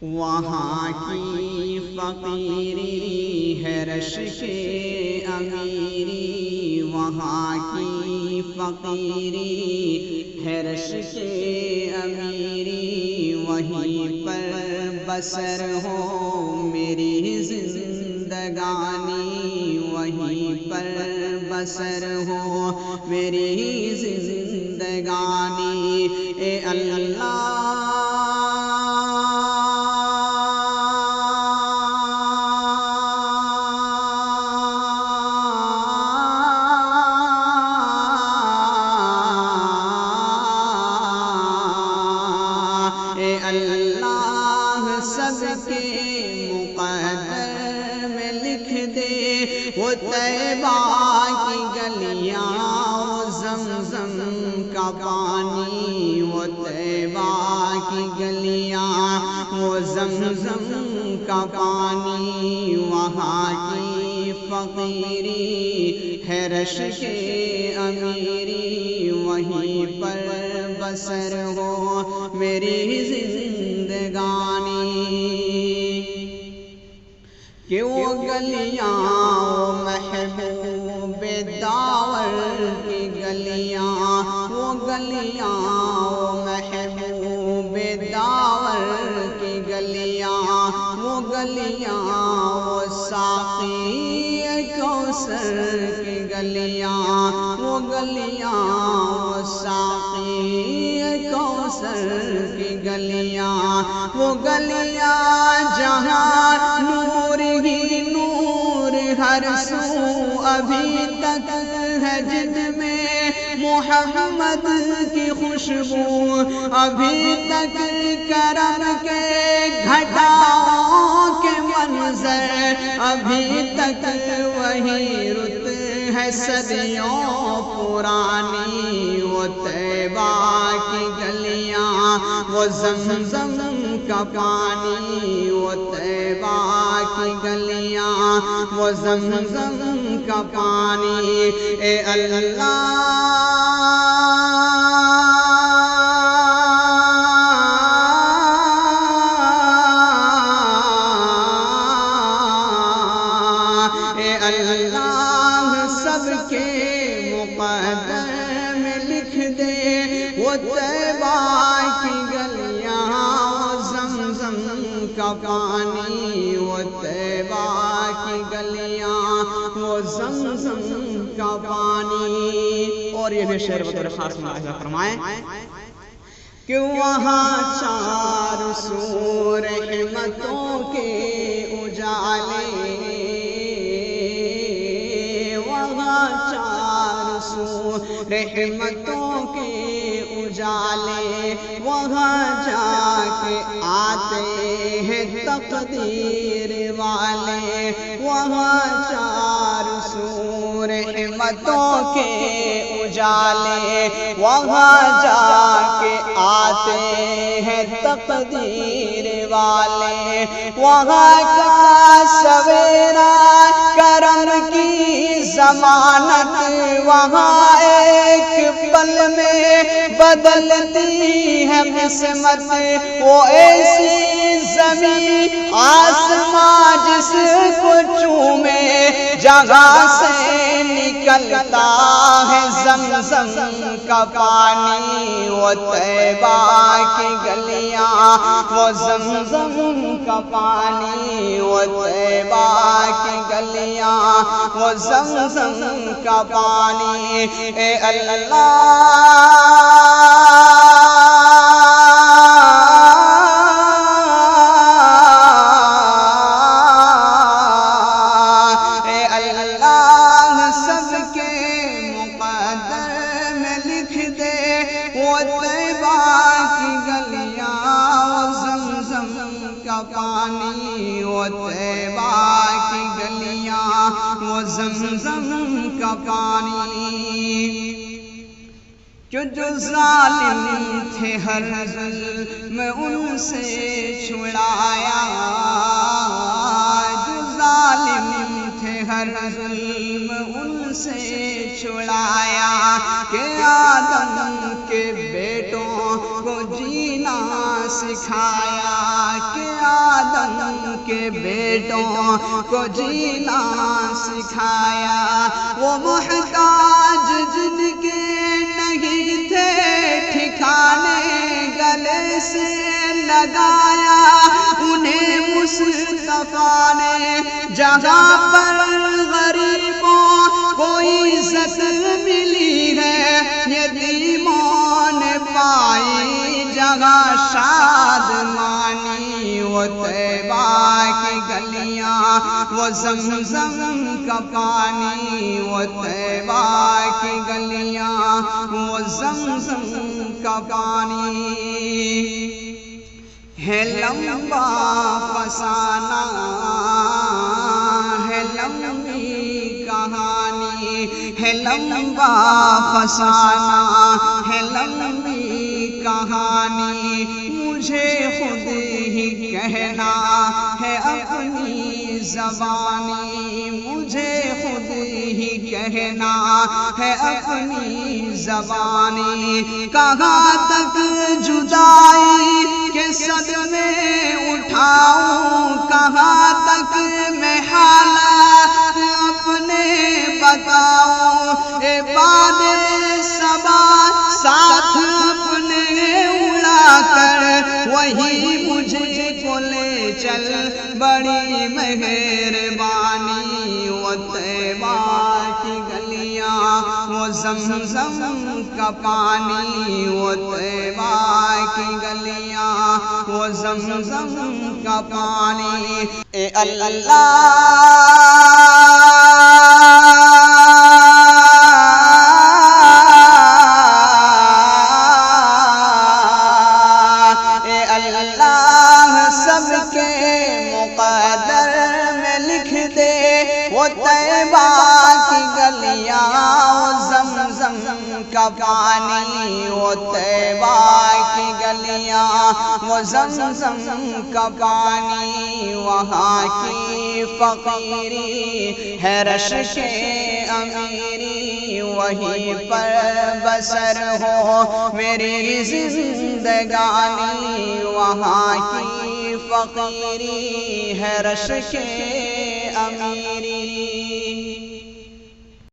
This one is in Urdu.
وہاں کی فقیری ہے رش کے امیری، وہاں کی فقیری ہے رش کے امیری، وہیں پر بسر ہو میری زندگانی، وہیں پر بسر ہو میری زندگانی۔ اے اللہ اللہ سب کے مقدر میں لکھ دے، وہ طیبہ کی گلیاں وہ زمزم کا پانی، وہ طیبہ کی گلیاں وہ زمزم کا پانی، وہاں کی فقیری ہے رش کے امیری، وہیں پر بسر ہو میری زندگانی۔ کہ وہ گلیاں وہ محبوب داور کی گلیاں، وہ گلیاں وہ محبوب داور کی گلیاں، وہ گلیاں وہ ساقی کوثر کی گلیاں، وہ گلیاں وہ ساقی کوثر کی گلیاں، وہ گلیاں جہاں نور ہی نور ہر سو ابھی تک ہے، جن میں محمد کی خوشبو ابھی تک کرم کے گھٹاؤں کے منظر ابھی تک وہی رت ہے صدیوں پرانی، وہ طیبہ کی گلیاں وہ زمزم کا پانی، وہ طیبہ کی گلیاں وہ زمزم کا پانی۔ اے اللہ اللہ سب کے مقدر میں لکھ دے، وہ طیبہ کی گلیاں وہ زمزم کا پانی، وہ طیبہ کی گلیاں وہ زمزم کا پانی۔ اور یہ بھی شعر بطور خاص ملاحظہ فرمائیں کہ وہاں چار سو رحمتوں کے اجالے، چار سو رحمتوں کے اجالے، وہاں جا کے آتے ہیں تقدیر والے، وہاں چار سو رحمتوں کے اجالے، وہاں جا کے آتے ہیں تقدیر والے، وہاں کا سویرا کرم کی ضمانت، وہاں ایک پل میں بدلتی ہے قسمت، وہ ایسی زمین آسمان جس کو چومے جگہ سے نکلتا ہے زمزم کا پانی، وہ طیبہ کی گلیاں وہ زمزم کا پانی، وہ طیبہ کی گلیاں وہ زمزم کا پانی۔ اے اللہ وہ طیبہ کی گلیاں وہ زمزم کا پانی، وہ طیبہ کی گلیاں وہ زمزم کا پانی۔ جو ظالم تھے ہر ظلم ان سے چھڑایا، جو ظالم تھے ہر ظلم ان سے چھڑایا، کہ آدم کے بیٹوں کو جینا سکھایا، کہ آدم کے بیٹوں کو جینا سکھایا، وہ محتاج جن کے نہیں تھے ٹھکانے گلے سے لگایا، انہیں مصطفیٰ نے جہاں پر غریبوں کو عزت ملی ہے، یتیموں نے پائی جگہ شادمانی، وہ طیبہ کی گلیاں وہ زمزم کا پانی، وہ طیبہ کی گلیاں وہ زمزم کا پانی، ہے لمبا فسانہ ہے لمبی کہانی، ہے لمبا فسانہ ہے لمبی کہانی، مجھے خود ہی کہنا ہے اپنی زبانی، مجھے خود ہی کہنا ہے اپنی زبانی، کہاں تک جدائی کے صدمے اٹھاؤں، کہاں تک میں حالات اپنے بتاؤں، اے بادل صبا ساتھ اپنے اڑا کر وہی مجھے کو لے چل، بڑی مہربانی، وہ طیبہ کی گلیاں وہ زمزم کا پانی، وہ طیبہ کی گلیاں وہ زمزم کا پانی، اے اللہ سب کے مقدر میں لکھ دے، وہ طیبہ کی گلیاں وہ زمزم کا پانی، وہ طیبہ کی گلیاں وہ زمزم کا پانی، وہاں کی فقیری ہے رشک امیری، وہیں پر بسر ہو میری زندگانی، وہاں کی فقیری ہے رشک امیری۔